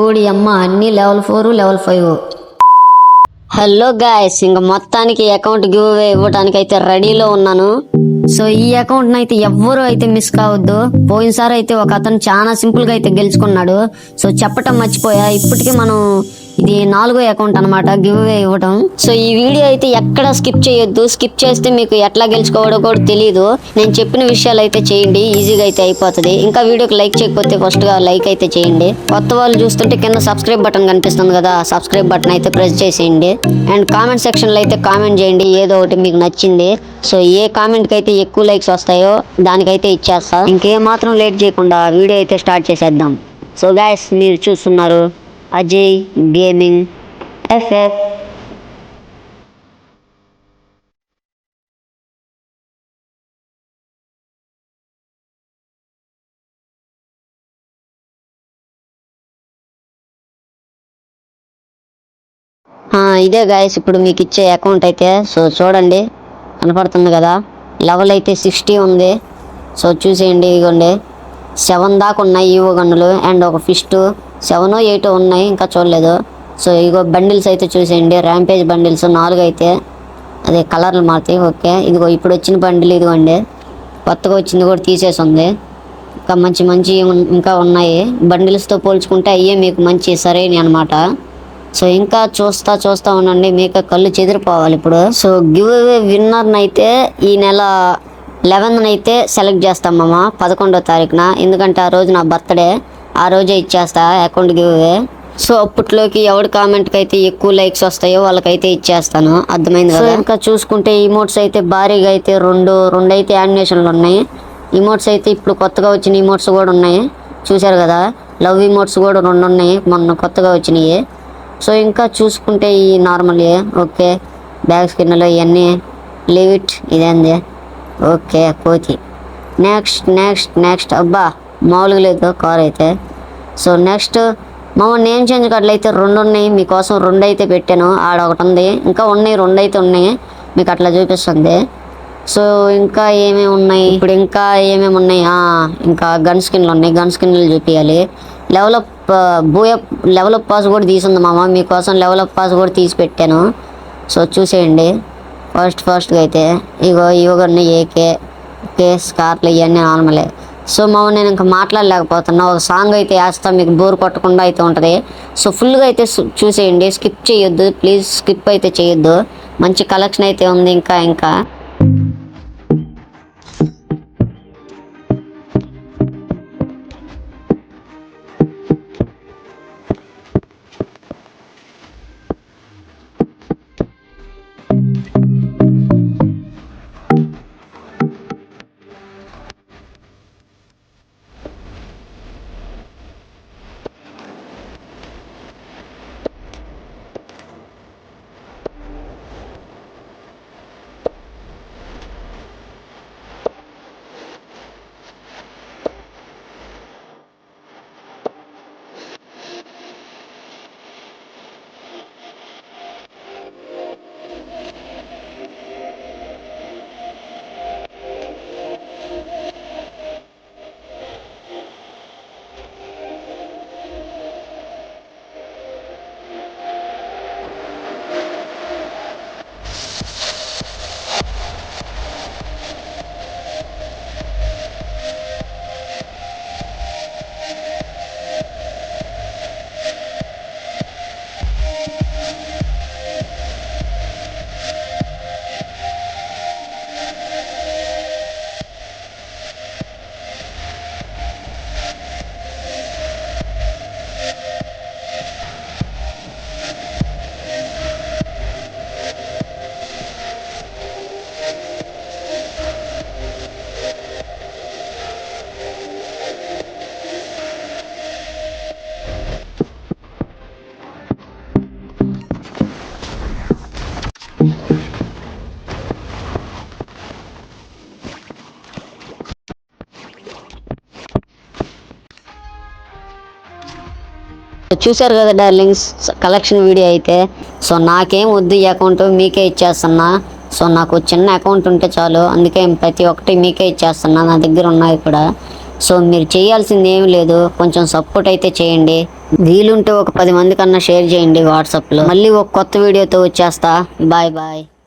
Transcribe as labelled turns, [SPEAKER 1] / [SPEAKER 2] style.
[SPEAKER 1] ఓడి అమ్మ అన్ని level 4 level 5. Hello guys, ఇంక మొత్తానికి అకౌంట్ గివ్ అవే ఇవ్వడానికి అయితే రెడీలో ఉన్నాను. సో ఈ అకౌంట్ అయితే ఎవ్వరూ అయితే మిస్ కావద్దు. పోయినసారి అయితే ఒక అతను చాలా సింపుల్ గా అయితే గెలుచుకున్నాడు. సో చెప్పటం మర్చిపోయా, ఇప్పటికీ మనం ఇది 4వ అకౌంట్ అనమాట గివ్ అవే ఇవ్వటం. సో ఈ వీడియో అయితే ఎక్కడ స్కిప్ చేయొద్దు. స్కిప్ చేస్తే మీకు ఎట్లా గెలుచుకోవడో కూడా తెలియదు. నేను చెప్పిన విషయాలు అయితే చేయండి, ఈజీగా అయితే అయిపోతుంది. ఇంకా వీడియోకి లైక్ చేయకపోతే ఫస్ట్ గా లైక్ అయితే చేయండి. కొత్త వాళ్ళు చూస్తుంటే కింద సబ్స్క్రైబ్ బటన్ కనిపిస్తుంది కదా, సబ్స్క్రైబ్ బటన్ అయితే ప్రెస్ చేసేయండి. అండ్ కామెంట్ సెక్షన్ లో అయితే కామెంట్ చేయండి ఏదో ఒకటి మీకు నచ్చింది. సో ఏ కామెంట్ కి అయితే ఎక్కువ లైక్స్ వస్తాయో దానికైతే ఇచ్చేస్తా. ఇంకేం మాత్రం లేట్ చేయకుండా వీడియో అయితే స్టార్ట్ చేసేద్దాం. సో గైస్, మీరు చూస్తున్నారు అజయ్ గేమింగ్ FF. ఇదే గాయస్ ఇప్పుడు మీకు ఇచ్చే అకౌంట్ అయితే. సో చూడండి, కనపడుతుంది కదా, లెవెల్ అయితే 60 ఉంది. సో చూసేయండి, ఇదిగోండి 7 దాకా ఉన్నాయి ఈవో గన్నులు అండ్ ఒక ఫిస్ట్ 7 8 ఉన్నాయి, ఇంకా చూడలేదు. సో ఇగో బండిల్స్ అయితే చూసేయండి, ర్యాంపేజ్ బండిల్స్ 4 అయితే, అదే కలర్లు మారుతాయి. ఓకే, ఇదిగో ఇప్పుడు వచ్చిన బండిల్ ఇదిగోండి, కొత్తగా వచ్చింది కూడా తీసేసి ఉంది. ఇంకా మంచి మంచి ఇంకా ఉన్నాయి. బండిల్స్తో పోల్చుకుంటే అయ్యే మీకు మంచి సరైన అనమాట. సో ఇంకా చూస్తా ఉండండి, మీకు కళ్ళు చెదిరిపోవాలి ఇప్పుడు. సో గివ్ అవే విన్నర్ని అయితే ఈ నెల 11న అయితే సెలెక్ట్ చేస్తాం మామ, 11వ తారీఖున. ఎందుకంటే ఆ రోజు నా బర్త్డే, ఆ రోజే ఇచ్చేస్తా అకౌంట్ గివ్ అవే. సో అప్పట్లోకి ఎవరి కామెంట్కి అయితే ఎక్కువ లైక్స్ వస్తాయో వాళ్ళకైతే ఇచ్చేస్తాను, అర్థమైంది కదా. ఇంకా చూసుకుంటే ఇమోట్స్ అయితే భారీగా అయితే రెండు అయితే యానిమేషన్లు ఉన్నాయి. ఇమోట్స్ అయితే ఇప్పుడు కొత్తగా వచ్చిన ఇమోట్స్ కూడా ఉన్నాయి, చూశారు కదా. లవ్ ఇమోట్స్ కూడా 2 ఉన్నాయి, మొన్న కొత్తగా వచ్చినాయి. సో ఇంకా చూసుకుంటే ఈ నార్మల్ ఓకే, బ్యాగ్ స్కిన్లో ఇవన్నీ లివిట్ ఇదేంది. ఓకే కోతి. నెక్స్ట్ అబ్బా మామూలుగా లేదు కార్ అయితే. సో నెక్స్ట్ మామ నేమ్ చేంజ్ కార్డులు అయితే 2 ఉన్నాయి, మీకోసం 2 అయితే పెట్టాను. ఆడ ఒకటి ఉంది, ఇంకా ఉన్నాయి 2 అయితే ఉన్నాయి, మీకు అట్లా చూపిస్తుంది. సో ఇంకా ఏమేమి ఉన్నాయి ఇప్పుడు, ఇంకా ఏమేమి ఉన్నాయి, ఇంకా గన్ స్కిన్లు ఉన్నాయి, గన్ స్కిన్లు చూపించాలి. లెవెలప్ లెవెలప్ పాస్ కూడా తీసుంది మామ, మీకోసం లెవెలప్ పాస్ కూడా తీసి పెట్టాను. సో చూసేయండి ఫస్ట్గా అయితే. ఇవన్నీ ఏకే స్కార్లు ఇవన్నీ నార్మలే. సో మామ నేను ఇంకా మాట్లాడలేకపోతున్నా, ఒక సాంగ్ అయితే వేస్తా, మీకు బోర్ కొట్టకుండా అయితే ఉంటుంది. సో ఫుల్గా అయితే చూసేయండి, స్కిప్ చేయొద్దు ప్లీజ్, స్కిప్ అయితే చేయొద్దు. మంచి కలెక్షన్ అయితే ఉంది ఇంకా. చూశారు కదా డార్లింగ్స్, కలెక్షన్ వీడియో అయితే. సో నాకేం వద్దు ఈ అకౌంట్, మీకే ఇచ్చేస్తున్నా. సో నాకు చిన్న అకౌంట్ ఉంటే చాలు, అందుకే ప్రతి ఒక్కటి మీకే ఇచ్చేస్తున్నా, నా దగ్గర ఉన్నాయి కూడా. సో మీరు చేయాల్సింది ఏమి లేదు, కొంచెం సపోర్ట్ అయితే చేయండి. వీలుంటే ఒక 10 మంది కన్నా షేర్ చేయండి వాట్సాప్లో. మళ్ళీ ఒక కొత్త వీడియోతో వచ్చేస్తా. Bye bye.